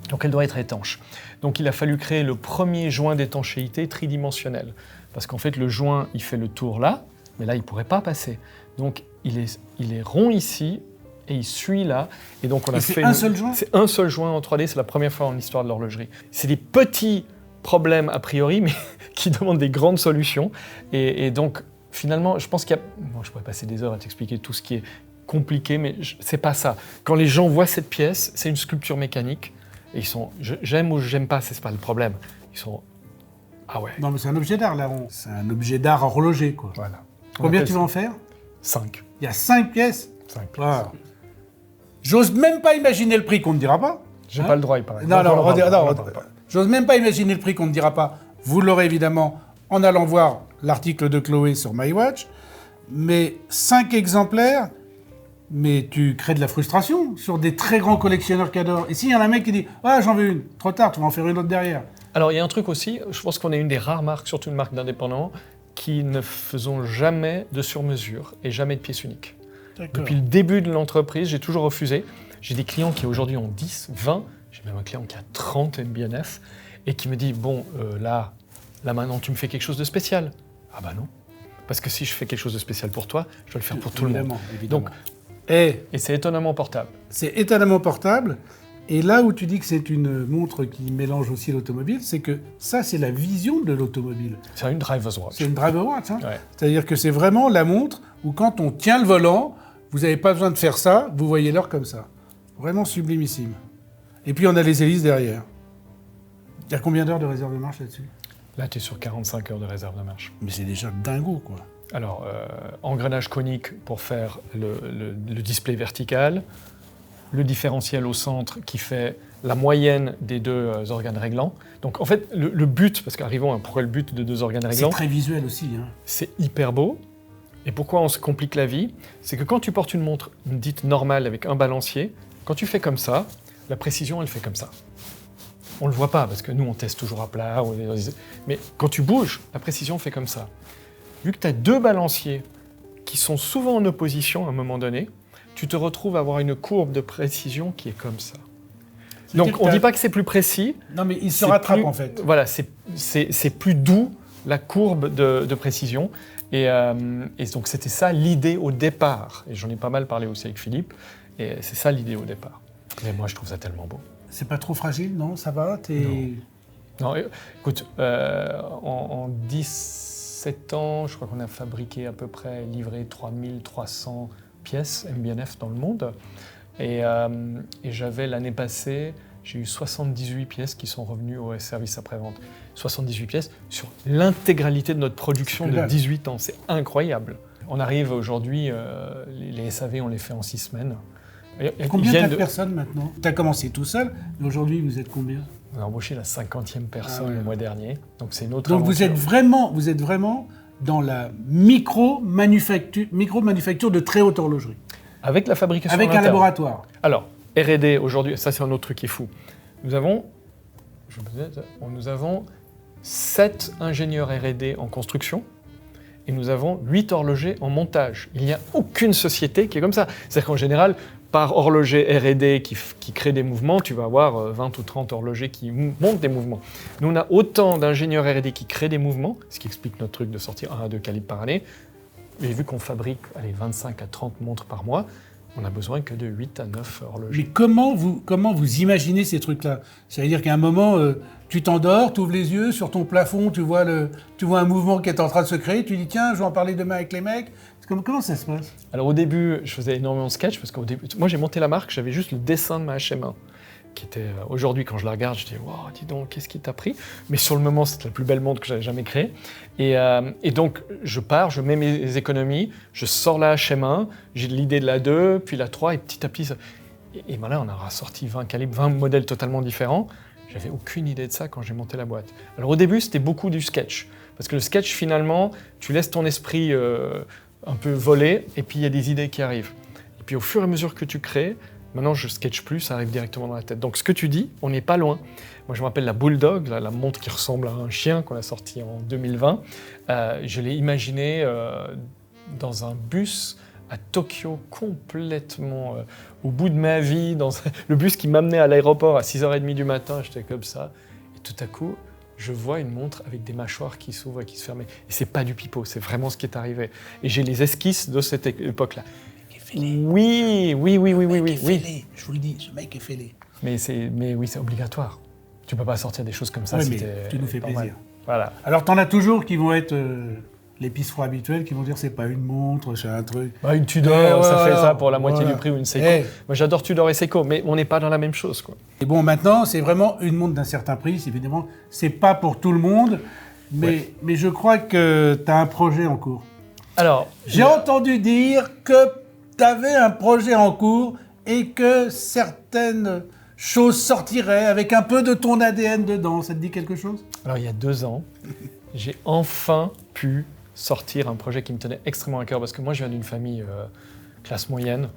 Donc elle doit être étanche. Donc il a fallu créer le premier joint d'étanchéité tridimensionnel. Parce qu'en fait, le joint, il fait le tour là, mais là, il ne pourrait pas passer. Donc il est rond ici, et il suit là. Et donc on a fait... C'est un seul joint ? C'est un seul joint en 3D, c'est la première fois en histoire de l'horlogerie. C'est des petits problèmes a priori, mais qui demandent des grandes solutions. Et donc finalement, je pense qu'il y a... Bon, je pourrais passer des heures à t'expliquer tout ce qui est compliqué, mais c'est pas ça. Quand les gens voient cette pièce, c'est une sculpture mécanique, et ils sont... J'aime ou j'aime pas, c'est pas le problème. Ils sont... Ah ouais. Non mais c'est un objet d'art là, c'est un objet d'art horloger quoi. Voilà. Combien tu vas en faire ? 5. Il y a 5 pièces ? 5 pièces. Wow. J'ose même pas imaginer le prix qu'on ne dira pas. J'ai pas le droit, il paraît. Non, j'ose même pas imaginer le prix qu'on ne dira pas. Vous l'aurez évidemment en allant voir l'article de Chloé sur MyWatch. Mais 5 exemplaires, mais tu crées de la frustration sur des très grands collectionneurs qui adorent. Et s'il y en a un mec qui dit « Ah, j'en veux une », trop tard, tu vas en faire une autre derrière. Alors, il y a un truc aussi, je pense qu'on est une des rares marques, surtout une marque d'indépendants, qui ne faisons jamais de sur-mesure et jamais de pièces uniques. Depuis le début de l'entreprise, j'ai toujours refusé. J'ai des clients qui aujourd'hui ont 10, 20, j'ai même un client qui a 30 MBNF et qui me dit, bon, là maintenant tu me fais quelque chose de spécial. Ah bah non, parce que si je fais quelque chose de spécial pour toi, je dois le faire pour tout le monde. Évidemment. Donc, et c'est étonnamment portable. C'est étonnamment portable. Et là où tu dis que c'est une montre qui mélange aussi l'automobile, c'est que ça, c'est la vision de l'automobile. C'est une driver's watch. C'est une driver's watch. Hein. Ouais. C'est-à-dire que c'est vraiment la montre où quand on tient le volant, vous n'avez pas besoin de faire ça, vous voyez l'heure comme ça. Vraiment sublimissime. Et puis on a les hélices derrière. Il y a combien d'heures de réserve de marche là-dessus ? Là, tu es sur 45 heures de réserve de marche. Mais c'est déjà dingo, quoi. Alors, engrenage conique pour faire le display vertical, le différentiel au centre qui fait la moyenne des 2 organes réglants. Donc en fait, le but, parce qu'arrivons à pourquoi le but de 2 organes réglants, c'est très visuel aussi. Hein. C'est hyper beau. Et pourquoi on se complique la vie ? C'est que quand tu portes une montre dite normale avec un balancier, quand tu fais comme ça, la précision, elle fait comme ça. On ne le voit pas, parce que nous, on teste toujours à plat. Mais quand tu bouges, la précision fait comme ça. Vu que tu as 2 balanciers qui sont souvent en opposition à un moment donné, tu te retrouves à avoir une courbe de précision qui est comme ça. Donc, on ne dit pas que c'est plus précis. Non, mais il se rattrape, en fait. Voilà, c'est plus doux, la courbe de précision. Et donc, c'était ça l'idée au départ. Et j'en ai pas mal parlé aussi avec Philippe. Et c'est ça l'idée au départ. Mais moi, je trouve ça tellement beau. C'est pas trop fragile, non ? Ça va ? Non, écoute, en 10 7 ans, je crois qu'on a fabriqué à peu près, livré 3300 pièces MBNF dans le monde. Et j'avais l'année passée, j'ai eu 78 pièces qui sont revenues au service après-vente. 78 pièces sur l'intégralité de notre production de 18 ans. C'est incroyable. On arrive aujourd'hui, les SAV, on les fait en 6 semaines. Combien t'as de personnes maintenant? Tu as commencé tout seul, mais aujourd'hui, vous êtes combien? On a embauché la 50e personne le mois dernier. Donc c'est notre Donc aventure. vous êtes vraiment dans la micro-manufacture de très haute horlogerie. Avec la fabrication Avec un laboratoire. Alors, R&D, aujourd'hui, ça c'est un autre truc qui est fou. Nous avons 7 ingénieurs R&D en construction et nous avons 8 horlogers en montage. Il n'y a aucune société qui est comme ça. C'est-à-dire qu'en général, par horloger R&D qui crée des mouvements, tu vas avoir 20 ou 30 horlogers qui montent des mouvements. Nous, on a autant d'ingénieurs R&D qui créent des mouvements, ce qui explique notre truc de sortir 1 à 2 calibres par année. Et vu qu'on fabrique 25 à 30 montres par mois, on n'a besoin que de 8 à 9 horlogers. Mais comment vous imaginez ces trucs-là? C'est-à-dire qu'à un moment, tu t'endors, tu ouvres les yeux, sur ton plafond, tu vois un mouvement qui est en train de se créer, tu dis tiens, je vais en parler demain avec les mecs. Comment ça se passe? Alors au début, je faisais énormément de sketch, parce qu'au début, moi j'ai monté la marque, j'avais juste le dessin de ma HM1, qui était, aujourd'hui quand je la regarde, je dis wow, dis donc, qu'est-ce qui t'a pris? Mais sur le moment, c'était la plus belle montre que j'avais jamais créée. Et donc je pars, je mets mes économies, je sors la HM1, j'ai l'idée de la 2, puis la 3, et petit à petit, et ben là on aura sorti 20 calibres, 20 modèles totalement différents. J'avais aucune idée de ça quand j'ai monté la boîte. Alors au début, c'était beaucoup du sketch, parce que le sketch, finalement, tu laisses ton esprit un peu voler, et puis il y a des idées qui arrivent. Et puis au fur et à mesure que tu crées, maintenant je sketch plus, ça arrive directement dans la tête. Donc ce que tu dis, on n'est pas loin. Moi je me rappelle la Bulldog, la montre qui ressemble à un chien qu'on a sortie en 2020. Je l'ai imaginée dans un bus à Tokyo, complètement au bout de ma vie, dans le bus qui m'amenait à l'aéroport à 6h30 du matin, j'étais comme ça. Et tout à coup, je vois une montre avec des mâchoires qui s'ouvrent et qui se ferment. Et c'est pas du pipeau, c'est vraiment ce qui est arrivé. Et j'ai les esquisses de cette époque-là. Oui. Je vous le dis, ce mec est fêlé. Mais oui, c'est obligatoire. Tu peux pas sortir des choses comme ça Ouais, si mais t'es tu nous fais normal. plaisir. Voilà. Alors t'en as toujours qui vont être les pisserois habituels, qui vont dire c'est pas une montre, c'est un truc. Bah, une Tudor, ça fait ça pour la moitié voilà. du prix, ou une Seiko. Moi j'adore Tudor et Seiko, mais on n'est pas dans la même chose, quoi. Et bon, maintenant, c'est vraiment une montre d'un certain prix. Évidemment, c'est pas pour tout le monde, mais je crois que tu as un projet en cours. Alors, J'ai entendu dire que tu avais un projet en cours et que certaines choses sortiraient avec un peu de ton ADN dedans. Ça te dit quelque chose? Alors il y a 2 ans, j'ai enfin pu sortir un projet qui me tenait extrêmement à cœur, parce que moi je viens d'une famille classe moyenne.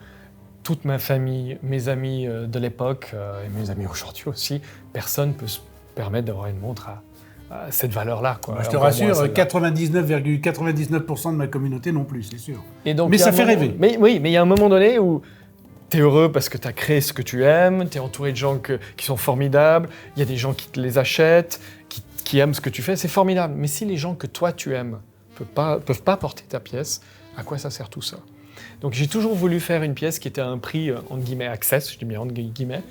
Toute ma famille, mes amis de l'époque et mes amis aujourd'hui aussi, personne ne peut se permettre d'avoir une montre à cette valeur-là, quoi. Je te Encore rassure, moins celle-là. 99,99% de ma communauté non plus, c'est sûr. Et donc, Mais il y a ça un fait moment- rêver. Mais oui, mais il y a un moment donné où tu es heureux parce que tu as créé ce que tu aimes, tu es entouré de gens qui sont formidables, il y a des gens qui te les achètent, qui aiment ce que tu fais, c'est formidable. Mais si les gens que toi tu aimes peuvent pas porter ta pièce, à quoi ça sert tout ça? Donc j'ai toujours voulu faire une pièce qui était à un prix, entre guillemets, access, je dis bien entre guillemets.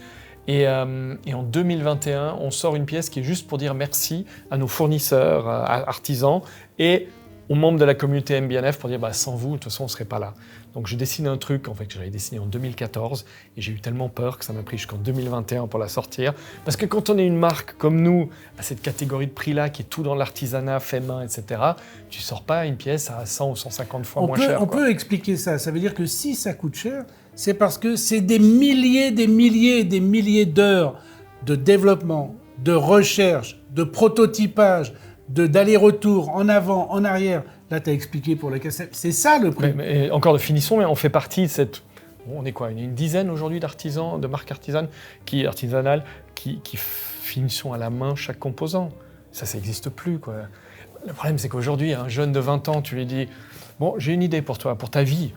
Et en 2021, on sort une pièce qui est juste pour dire merci à nos fournisseurs, à artisans, et aux membres de la communauté MBNF pour dire sans vous, de toute façon, on ne serait pas là. Donc je dessine un truc en fait, que j'avais dessiné en 2014, et j'ai eu tellement peur que ça m'a pris jusqu'en 2021 pour la sortir. Parce que quand on est une marque comme nous, à cette catégorie de prix-là, qui est tout dans l'artisanat, fait main, etc., tu ne sors pas une pièce à 100 ou 150 fois moins cher. On peut expliquer ça. Ça veut dire que si ça coûte cher, c'est parce que c'est des milliers d'heures de développement, de recherche, de prototypage, d'aller-retour, en avant, en arrière. Là, tu as expliqué pour la cassette. C'est ça le prix. Mais encore de finissons, mais on fait partie de cette... On est quoi, une dizaine aujourd'hui d'artisans, de marques artisanales qui finissons à la main chaque composant. Ça n'existe plus, quoi. Le problème, c'est qu'aujourd'hui, un jeune de 20 ans, tu lui dis « Bon, j'ai une idée pour toi, pour ta vie.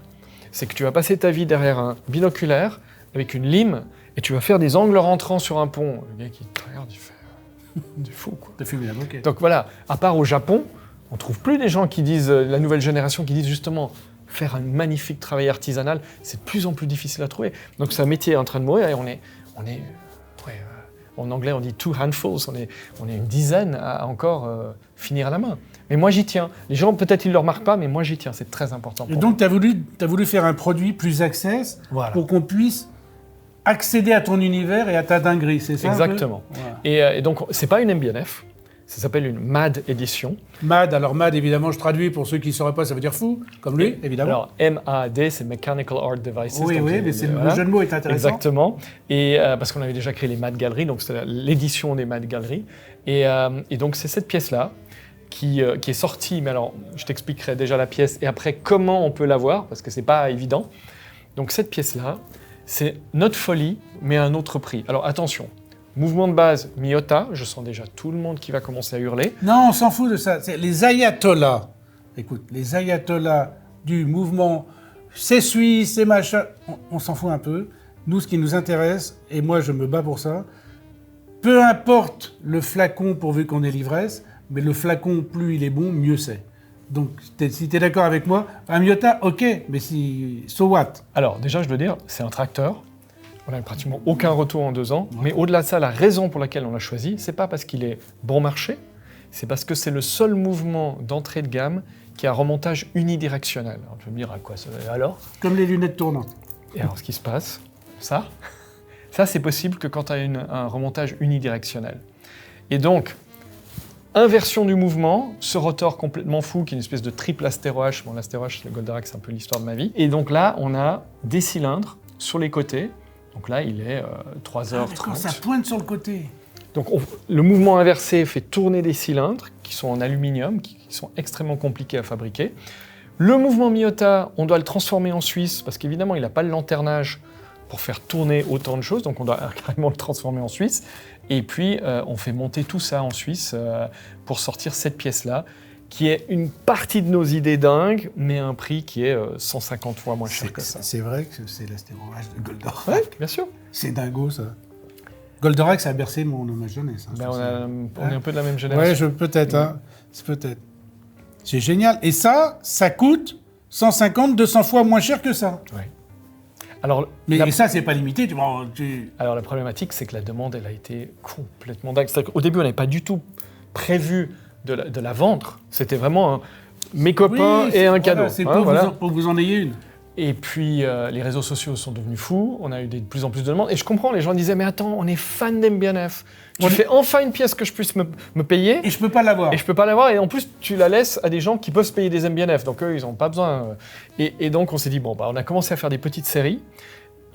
C'est que tu vas passer ta vie derrière un binoculaire avec une lime et tu vas faire des angles rentrants sur un pont. » Le gars qui te regarde, il fait « Du fou, quoi. » T'as fumé la moquette. Donc voilà, à part au Japon, on ne trouve plus des gens qui disent, la nouvelle génération, qui disent justement faire un magnifique travail artisanal, c'est de plus en plus difficile à trouver. Donc c'est un métier en train de mourir et on est en anglais on dit two handfuls, on est une dizaine à encore finir à la main. Mais moi, j'y tiens. Les gens, peut-être, ils ne le remarquent pas, mais moi, j'y tiens. C'est très important Et pour donc, tu as voulu faire un produit plus access Voilà. pour qu'on puisse accéder à ton univers et à ta dinguerie, c'est ça? Exactement. Et donc, c'est pas une MBNF. Ça s'appelle une MAD édition. MAD, alors MAD, évidemment, je traduis pour ceux qui ne sauraient pas, ça veut dire fou, comme lui, évidemment. Alors, MAD, c'est Mechanical Art Devices. Oui, donc, mais le voilà. jeu de mots est intéressant. Exactement. Et parce qu'on avait déjà créé les MAD Galleries, donc c'était l'édition des MAD Galleries. Et donc, c'est cette pièce-là qui est sortie. Mais alors, je t'expliquerai déjà la pièce et après comment on peut la voir, parce que c'est pas évident. Donc, cette pièce-là, c'est notre folie, mais à un autre prix. Alors, attention. Mouvement de base, Miyota, je sens déjà tout le monde qui va commencer à hurler. Non, on s'en fout de ça. C'est les ayatollahs. Écoute, les ayatollahs du mouvement, c'est suisse, c'est machin, on s'en fout un peu. Nous, ce qui nous intéresse, et moi je me bats pour ça, peu importe le flacon pourvu qu'on ait l'ivresse, mais le flacon, plus il est bon, mieux c'est. Donc, si tu es d'accord avec moi, un Miyota, ok, mais so what? Alors, déjà, je dois dire, c'est un tracteur. On n'a pratiquement aucun retour en 2 ans. Mais au-delà de ça, la raison pour laquelle on l'a choisi, c'est pas parce qu'il est bon marché, c'est parce que c'est le seul mouvement d'entrée de gamme qui a un remontage unidirectionnel. Alors, tu vas me dire, à quoi ça alors? Comme les lunettes tournantes. Et alors, ce qui se passe, ça c'est possible que quand tu as un remontage unidirectionnel. Et donc, inversion du mouvement, ce rotor complètement fou, qui est une espèce de triple astéroche. Bon, l'astéroche, le Goldorak, c'est un peu l'histoire de ma vie. Et donc là, on a des cylindres sur les côtés. Donc là, il est 3h30. Quand ça pointe sur le côté. Donc le mouvement inversé fait tourner des cylindres qui sont en aluminium, qui sont extrêmement compliqués à fabriquer. Le mouvement Miyota, on doit le transformer en Suisse, parce qu'évidemment, il n'a pas le lanternage pour faire tourner autant de choses, donc on doit carrément le transformer en Suisse. Et puis, on fait monter tout ça en Suisse pour sortir cette pièce-là, qui est une partie de nos idées dingues, mais à un prix qui est 150 fois moins cher que ça. C'est vrai que c'est l'astéroche de Goldorak. Oui, bien sûr. C'est dingo, ça. Goldorak, ça a bercé mon ma jeunesse. Hein, on est un peu de la même génération. Ouais, peut-être. Hein. C'est peut-être. C'est génial. Et ça coûte 150, 200 fois moins cher que ça. Oui. Alors, mais ça, c'est pas limité. Alors, la problématique, c'est que la demande, elle a été complètement dingue. Au début, on n'avait pas du tout prévu de la vendre. C'était vraiment mes copains et un cadeau. C'est pour que vous en ayez une. Et puis, les réseaux sociaux sont devenus fous. On a eu de plus en plus de demandes. Et je comprends, les gens disaient, mais attends, on est fan d'MBNF. Tu fais enfin une pièce que je puisse me payer. Et je peux pas l'avoir. Et en plus, tu la laisses à des gens qui peuvent se payer des MBNF. Donc eux, ils n'ont pas besoin. Et donc, on s'est dit, bon, on a commencé à faire des petites séries.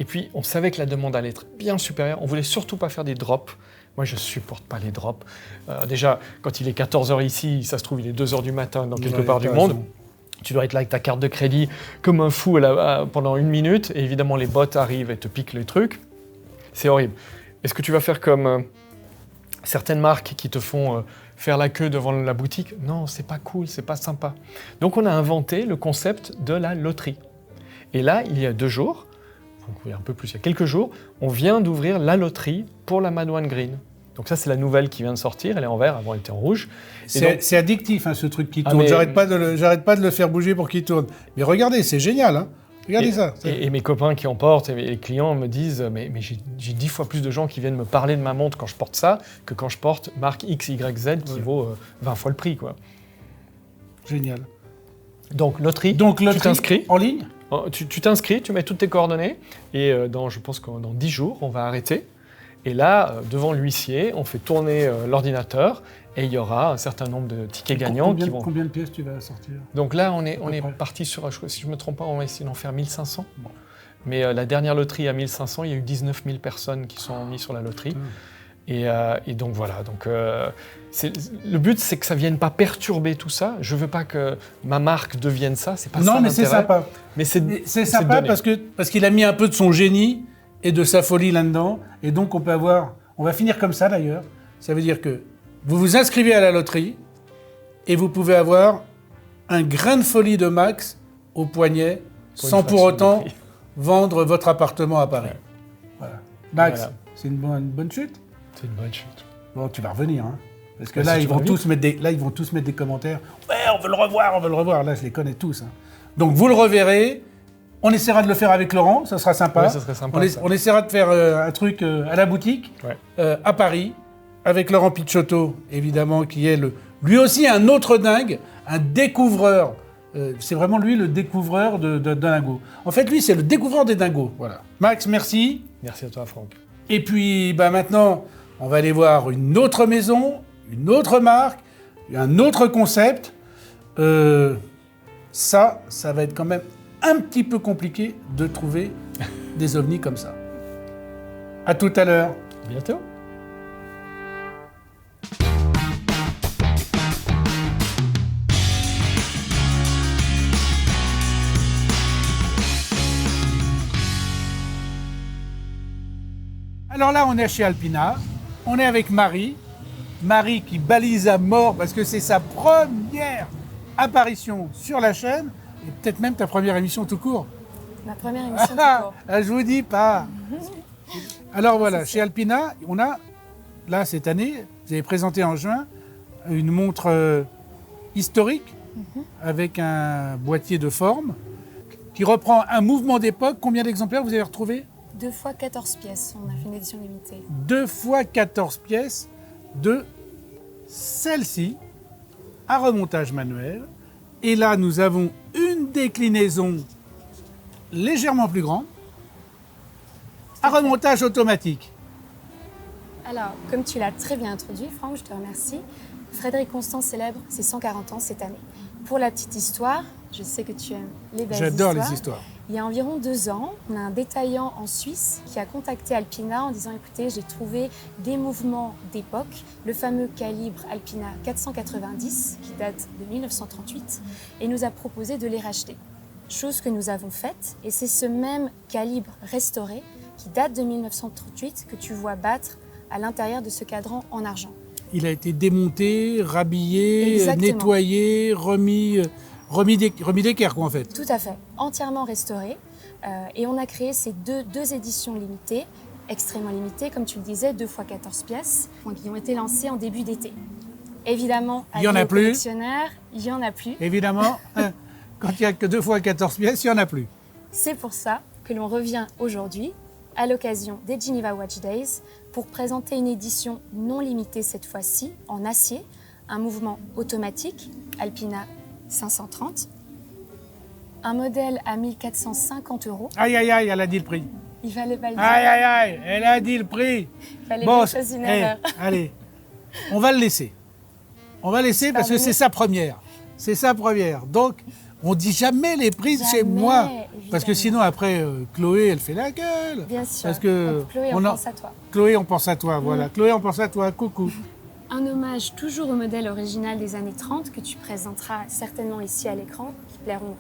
Et puis, on savait que la demande allait être bien supérieure. On voulait surtout pas faire des drops. Moi, je supporte pas les drops. Déjà, quand il est 14h ici, ça se trouve, il est 2h du matin dans quelque part du monde. Tu dois être là avec ta carte de crédit comme un fou pendant 1 minute. Et évidemment, les bots arrivent et te piquent les trucs. C'est horrible. Est-ce que tu vas faire comme certaines marques qui te font faire la queue devant la boutique? Non, c'est pas cool, c'est pas sympa. Donc, on a inventé le concept de la loterie. Et là, il y a 2 jours, un peu plus, il y a quelques jours, on vient d'ouvrir la loterie pour la Mad One Green. Donc ça, c'est la nouvelle qui vient de sortir. Elle est en vert, avant elle était en rouge. C'est addictif, hein, ce truc qui tourne. J'arrête pas de le faire bouger pour qu'il tourne. Mais regardez, c'est génial. Hein. Regardez ça. Et mes copains qui en portent, et les clients me disent, mais j'ai 10 fois plus de gens qui viennent me parler de ma montre quand je porte ça que quand je porte marque XYZ qui vaut 20 fois le prix, quoi. Génial. Donc loterie, tu t'inscris. En ligne? Tu t'inscris, tu mets toutes tes coordonnées, et je pense que dans 10 jours, on va arrêter. Et là, devant l'huissier, on fait tourner l'ordinateur, et il y aura un certain nombre de tickets gagnants qui vont... Combien de pièces tu vas sortir? Donc là, on est parti sur, si je ne me trompe pas, on va essayer d'en faire 1500. Bon. Mais la dernière loterie à 1500, il y a eu 19 000 personnes qui sont mises sur la loterie. Et donc voilà, le but, c'est que ça ne vienne pas perturber tout ça. Je ne veux pas que ma marque devienne ça, c'est pas ça l'intérêt. Non, mais c'est sympa. Mais c'est sympa parce qu'il a mis un peu de son génie et de sa folie là-dedans. Et donc on va finir comme ça d'ailleurs. Ça veut dire que vous vous inscrivez à la loterie et vous pouvez avoir un grain de folie de Max au poignet sans pour autant vendre votre appartement à Paris. Ouais. Voilà. Max, c'est une bonne chute? C'est une bonne chute. Bon, tu vas revenir, hein. Parce que là, ils vont tous mettre des commentaires. Ouais, on veut le revoir. Là, je les connais tous. Hein. Donc, vous le reverrez. On essaiera de le faire avec Laurent, ça sera sympa. Ouais, ça serait sympa. On essaiera de faire un truc à la boutique, à Paris, avec Laurent Picciotto, évidemment, qui est Lui aussi, un autre dingue, un découvreur. C'est vraiment lui le découvreur de dingos. En fait, lui, c'est le découvreur des dingos. Voilà. Max, merci. Merci à toi, Franck. Et puis, maintenant, on va aller voir une autre maison, une autre marque, un autre concept. Ça va être quand même un petit peu compliqué de trouver des ovnis comme ça. À tout à l'heure. À bientôt. Alors là, on est chez Alpina. On est avec Marie. Marie qui balise à mort parce que c'est sa première apparition sur la chaîne et peut-être même ta première émission tout court. Ma première émission tout court. Je vous dis pas. Alors voilà, chez Alpina, on a, là, cette année, vous avez présenté en juin une montre historique avec un boîtier de forme qui reprend un mouvement d'époque. Combien d'exemplaires vous avez retrouvé? 2 x 14 pièces, on a fait une édition limitée. 2 x 14 pièces de celle-ci à remontage manuel. Et là, nous avons une déclinaison légèrement plus grande à remontage automatique. Alors, comme tu l'as très bien introduit, Franck, je te remercie. Frédéric Constant célèbre ses 140 ans cette année. Pour la petite histoire, je sais que tu aimes les belles histoires. J'adore les histoires. Il y a environ 2 ans, on a un détaillant en Suisse qui a contacté Alpina en disant « Écoutez, j'ai trouvé des mouvements d'époque, le fameux calibre Alpina 490 qui date de 1938 et nous a proposé de les racheter. » Chose que nous avons faite et c'est ce même calibre restauré qui date de 1938 que tu vois battre à l'intérieur de ce cadran en argent. Il a été démonté, rhabillé, Exactement. nettoyé, remis d'équerre, quoi, en fait. Tout à fait, entièrement restauré. Et on a créé ces deux éditions limitées, extrêmement limitées, comme tu le disais, 2 x 14 pièces, qui ont été lancées en début d'été. Évidemment, Il y en a plus. collectionneurs, il n'y en a plus. Évidemment, quand il n'y a que 2 x 14 pièces, il n'y en a plus. C'est pour ça que l'on revient aujourd'hui, à l'occasion des Geneva Watch Days, pour présenter une édition non limitée cette fois-ci, en acier, un mouvement automatique, Alpina 530, un modèle à 1 450 €. Aïe, aïe, aïe, elle a dit le prix. Il fallait pas le dire, Aïe, aïe, aïe, elle a dit le prix. il fallait bien que je fasse une erreur. Allez, on va le laisser. On va laisser parce que c'est sa première. C'est sa première. Donc, on dit jamais les prix de chez Jamais, moi. Parce que évidemment. sinon, après, Chloé, elle fait la gueule. Bien sûr. Parce que Donc, Chloé, on pense à toi. Chloé, on pense à toi, voilà. Chloé, on pense à toi, coucou. Un hommage toujours au modèle original des années 30 que tu présenteras certainement ici à l'écran, qui plairont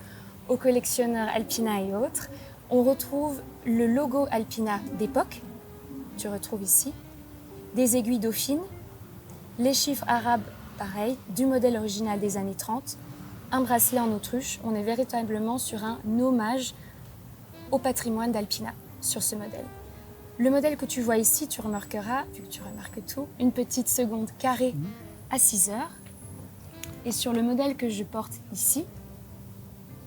aux collectionneurs Alpina et autres. On retrouve le logo Alpina d'époque, tu retrouves ici, des aiguilles dauphines, les chiffres arabes, pareil, du modèle original des années 30, un bracelet en autruche. On est véritablement sur un hommage au patrimoine d'Alpina sur ce modèle. Le modèle que tu vois ici, tu remarqueras, vu que tu remarques tout, une petite seconde carrée à 6 heures. Et sur le modèle que je porte ici,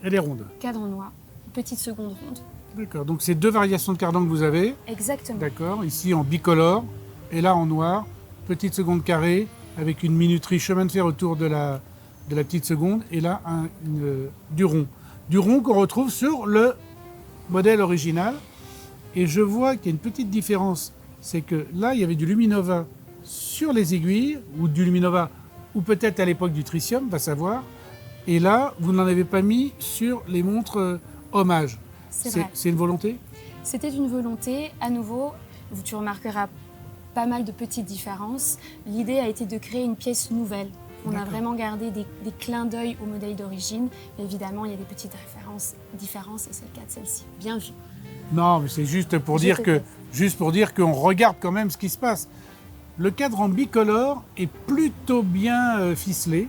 Elle est ronde. cadran noir, petite seconde ronde. D'accord. Donc, c'est 2 variations de cardan que vous avez. Exactement. D'accord. Ici, en bicolore. Et là, en noir. Petite seconde carrée avec une minuterie chemin de fer autour de la petite seconde. Et là, du rond. Du rond qu'on retrouve sur le modèle original. Et je vois qu'il y a une petite différence. C'est que là, il y avait du Luminova sur les aiguilles, ou du Luminova, ou peut-être à l'époque du tritium, va savoir. Et là, vous n'en avez pas mis sur les montres hommage. C'est vrai. C'est une volonté? C'était une volonté, à nouveau, où tu remarqueras pas mal de petites différences. L'idée a été de créer une pièce nouvelle. On a D'accord. vraiment gardé des clins d'œil au modèle d'origine. Mais évidemment, il y a des petites différences, et c'est le cas de celle-ci. Bien vu. Non, mais c'est juste pour Je dire te que, laisse. juste pour dire qu'on regarde quand même ce qui se passe. Le cadran bicolore est plutôt bien ficelé.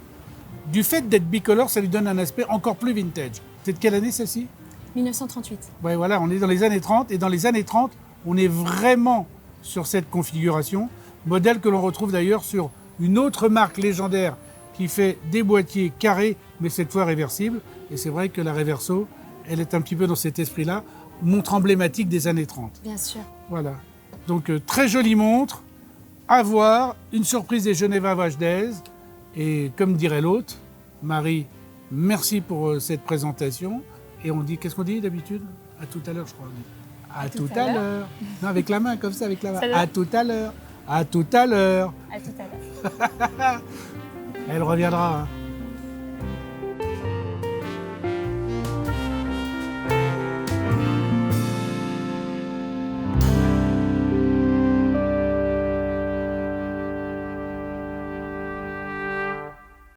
Du fait d'être bicolore, ça lui donne un aspect encore plus vintage. C'est de quelle année celle-ci? 1938. Ouais, voilà, on est dans les années 30. Et dans les années 30, on est vraiment sur cette configuration. Modèle que l'on retrouve d'ailleurs sur une autre marque légendaire qui fait des boîtiers carrés, mais cette fois réversibles. Et c'est vrai que la Reverso, elle est un petit peu dans cet esprit-là. Montre emblématique des années 30. Bien sûr. Voilà. Donc, très jolie montre. À voir. Une surprise des Geneva Watch Days. Et comme dirait l'autre, Marie, merci pour cette présentation. Et on dit, qu'est-ce qu'on dit d'habitude? À tout à l'heure, je crois. À tout à l'heure. Non, avec la main, comme ça, avec la main. À tout à l'heure. À tout à l'heure. À tout à l'heure. Elle reviendra. Hein.